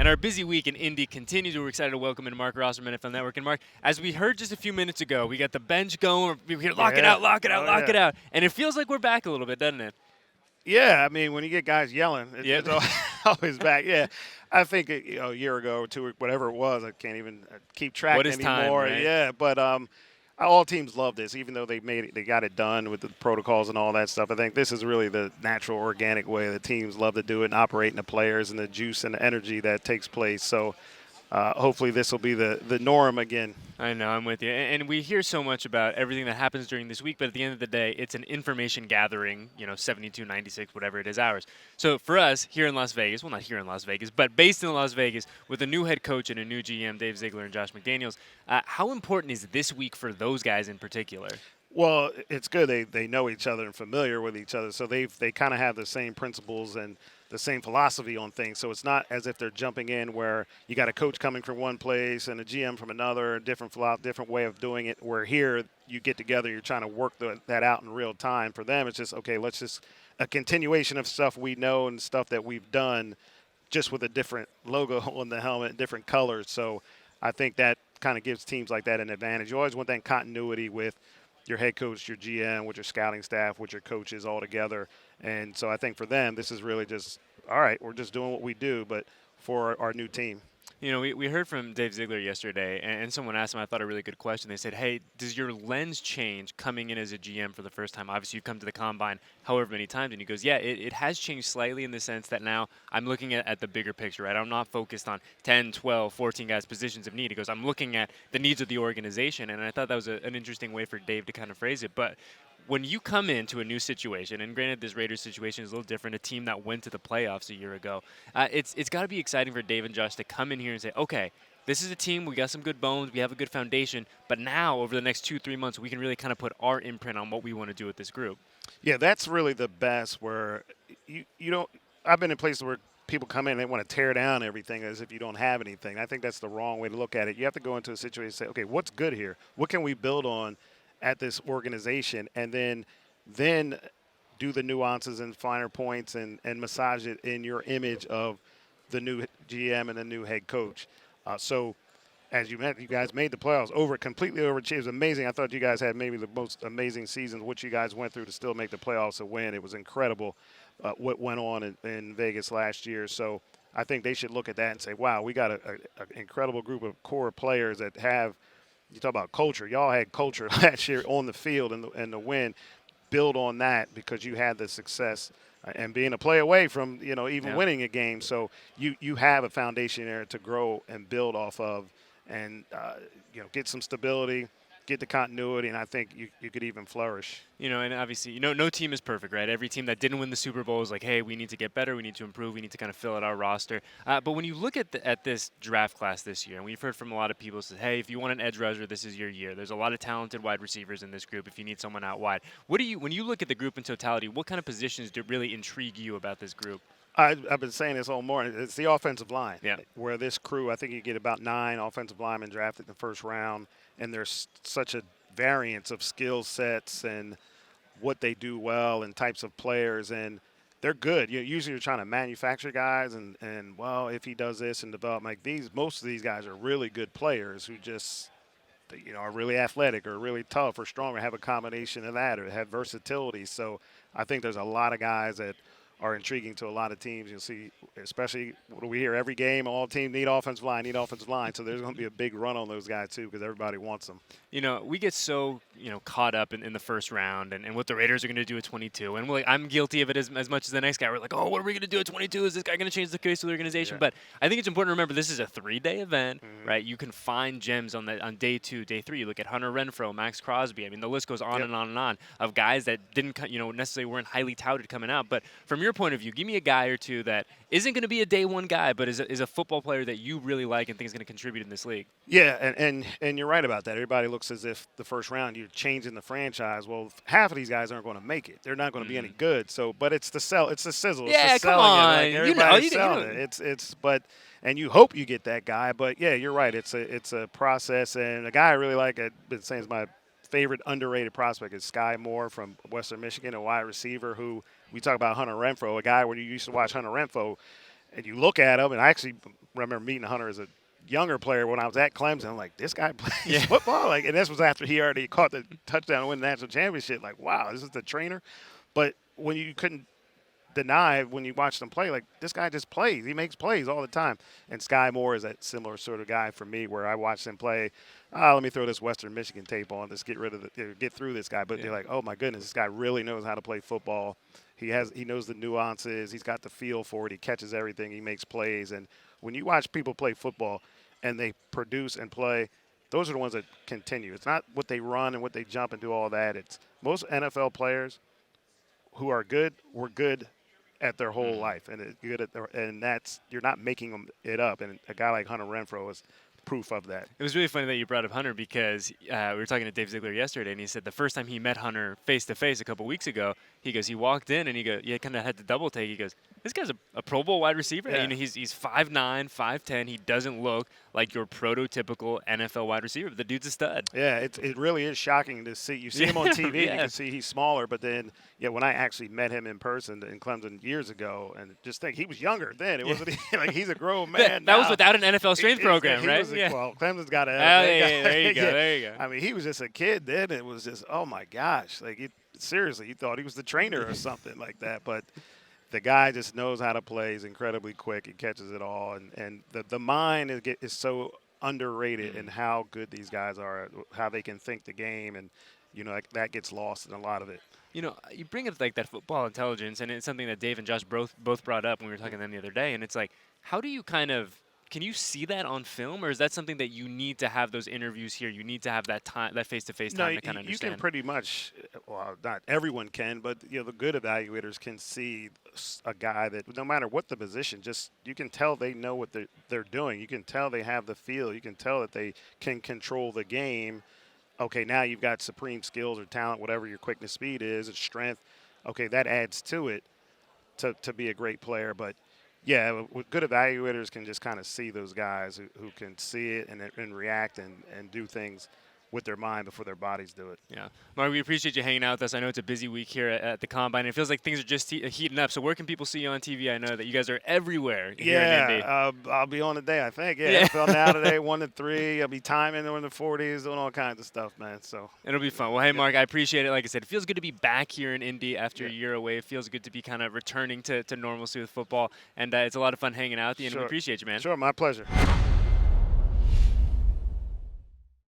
And our busy week in Indy continues. We're excited to welcome in Marc Ross from NFL Network. And Mark, as we heard just a few minutes ago, we got the bench going. We hear lock it out, lock it out, lock it out. And it feels like we're back a little bit, doesn't it? Yeah, I mean, when you get guys yelling, Yep. it's always back. Yeah, I think a year ago or two, whatever it was, I can't even keep track What is time, anymore. right? Yeah, but all teams love this, even though they got it done with the protocols and all that stuff. I think this is really the natural, organic way the teams love to do it and operate in the players and the juice and the energy that takes place. So hopefully this will be the norm again. I know, I'm with you. And we hear so much about everything that happens during this week, but at the end of the day, it's an information gathering, 72, 96, whatever it is, hours. So for us here in Las Vegas, well, not here in Las Vegas, but based in Las Vegas with a new head coach and a new GM, Dave Ziegler and Josh McDaniels, how important is this week for those guys in particular? Well, it's good they know each other and familiar with each other, so they kind of have the same principles and the same philosophy on things. So it's not as if they're jumping in where you got a coach coming from one place and a GM from another, different way of doing it. Where here you get together, you're trying to work that out in real time. For them, it's just okay. Let's just a continuation of stuff we know and stuff that we've done, just with a different logo on the helmet, different colors. So I think that kind of gives teams like that an advantage. You always want that continuity with your head coach, your GM, with your scouting staff, with your coaches all together. And so I think for them, this is really just, all right, we're just doing what we do, but for our new team. We heard from Dave Ziegler yesterday, and someone asked him, I thought, a really good question. They said, hey, does your lens change coming in as a GM for the first time? Obviously, you've come to the Combine however many times. And he goes, yeah, it has changed slightly in the sense that now I'm looking at the bigger picture, right? I'm not focused on 10, 12, 14 guys' positions of need. He goes, I'm looking at the needs of the organization. And I thought that was an interesting way for Dave to kind of phrase it. But when you come into a new situation, and granted this Raiders situation is a little different, a team that went to the playoffs a year ago, it's got to be exciting for Dave and Josh to come in here and say, okay, this is a team, we got some good bones, we have a good foundation, but now over the next 2-3 months, we can really kind of put our imprint on what we want to do with this group. Yeah, that's really the best where you don't – I've been in places where people come in and they want to tear down everything as if you don't have anything. I think that's the wrong way to look at it. You have to go into a situation and say, okay, what's good here? What can we build on at this organization, and then do the nuances and finer points and massage it in your image of the new GM and the new head coach. So as you guys made the playoffs completely overachieved. It was amazing. I thought you guys had maybe the most amazing seasons, what you guys went through to still make the playoffs and win. It was incredible what went on in Vegas last year. So I think they should look at that and say, wow, we got an incredible group of core players that have – you talk about culture. Y'all had culture last year on the field and the win. Build on that because you had the success and being a play away from even winning a game. So you have a foundation there to grow and build off of, and get some stability, get the continuity, and I think you could even flourish. And obviously, no team is perfect, right? Every team that didn't win the Super Bowl is like, hey, we need to get better, we need to improve, we need to kind of fill out our roster. But when you look at this draft class this year, and we've heard from a lot of people say, hey, if you want an edge rusher, this is your year. There's a lot of talented wide receivers in this group if you need someone out wide. When you look at the group in totality, what kind of positions do really intrigue you about this group? I've been saying this all morning. It's the offensive line. Yeah. Where this crew, I think you get about 9 offensive linemen drafted in the first round, and there's such a variance of skill sets and what they do well and types of players, and they're good. Usually you're trying to manufacture guys and well, if he does this and develop like these, most of these guys are really good players who just are really athletic or really tough or strong or have a combination of that or have versatility. So I think there's a lot of guys that are intriguing to a lot of teams. You'll see, especially what do we hear every game? All teams need offensive line. So there's going to be a big run on those guys too because everybody wants them. We get so caught up in the first round and what the Raiders are going to do at 22, and I'm guilty of it as much as the next guy. We're like, oh, what are we going to do at 22? Is this guy going to change the face of the organization? Yeah. But I think it's important to remember this is a 3-day event, right? You can find gems on day 2, day 3. You look at Hunter Renfrow, Max Crosby. I mean, the list goes on and on and on of guys that didn't necessarily weren't highly touted coming out. But from your point of view, give me a guy or two that isn't going to be a day 1 guy, but is a football player that you really like and think is going to contribute in this league. Yeah, and you're right about that. Everybody looks as if the first round you're changing the franchise. Well, half of these guys aren't going to make it. They're not going to be any good. So, but it's the sizzle. It's yeah, the come on. Everybody's selling it. And you hope you get that guy. But yeah, you're right. It's a process. And a guy I really like, I've been saying is my favorite underrated prospect is Sky Moore from Western Michigan, a wide receiver who we talk about Hunter Renfrow, a guy where you used to watch Hunter Renfrow. And you look at him, and I actually remember meeting Hunter as a younger player when I was at Clemson. I'm like, this guy plays Yeah. football? Like, and this was after he already caught the touchdown and win the national championship. Like, wow, this is the trainer. But when you couldn't deny when you watched him play, like this guy just plays. He makes plays all the time. And Sky Moore is that similar sort of guy for me, where I watched him play. Let me throw this Western Michigan tape on. Just get rid of get through this guy. But they're like, oh my goodness, this guy really knows how to play football. He knows the nuances. He's got the feel for it. He catches everything. He makes plays. And when you watch people play football and they produce and play, those are the ones that continue. It's not what they run and what they jump and do all that. It's most NFL players who are good were good at their whole life, and good at and that's you're not making them it up. And a guy like Hunter Renfrow is proof of that. It was really funny that you brought up Hunter because we were talking to Dave Ziegler yesterday, and he said the first time he met Hunter face to face a couple weeks ago, he goes, he walked in and he goes, yeah, kind of had to double take. He goes, this guy's a Pro Bowl wide receiver. Yeah. You know, he's 5'9", 5'10". He doesn't look like your prototypical NFL wide receiver. But the dude's a stud. Yeah, it really is shocking to see. You see him on TV, you can see he's smaller, but then when I actually met him in person in Clemson years ago, and just think he was younger then. It wasn't like he's a grown man. That was without an NFL strength program, right? Well, Clemson's got a. There you go. There you go. I mean, he was just a kid then. It was just, oh my gosh, like seriously, you thought he was the trainer or something like that, but. The guy just knows how to play. He's incredibly quick. He catches it all, and the mind is so underrated in how good these guys are, how they can think the game, and that gets lost in a lot of it. You know, you bring up like that football intelligence, and it's something that Dave and Josh both brought up when we were talking to them the other day. And it's like, how do you can you see that on film, or is that something that you need to have those interviews here? You need to have that time, that face-to-face time to kind of understand. You can pretty much, well, not everyone can, but the good evaluators can see a guy that no matter what the position, just you can tell they know what they're doing. You can tell they have the feel. You can tell that they can control the game. Okay, now you've got supreme skills or talent, whatever your quickness, speed is, it's strength. Okay, that adds to it to be a great player, but. Yeah, good evaluators can just kind of see those guys who can see it and react and do things with their mind before their bodies do it. Yeah. Marc, we appreciate you hanging out with us. I know it's a busy week here at the Combine. It feels like things are just heating up. So where can people see you on TV? I know that you guys are everywhere here in Indy. I'll be on today, I think. Yeah. NFL Now today, 1 to 3. I'll be timing in the 40s, doing all kinds of stuff, man. So it'll be fun. Well, hey, Marc, I appreciate it. Like I said, it feels good to be back here in Indy after a year away. It feels good to be kind of returning to normalcy with football. And it's a lot of fun hanging out with you, and we appreciate you, man. Sure, my pleasure.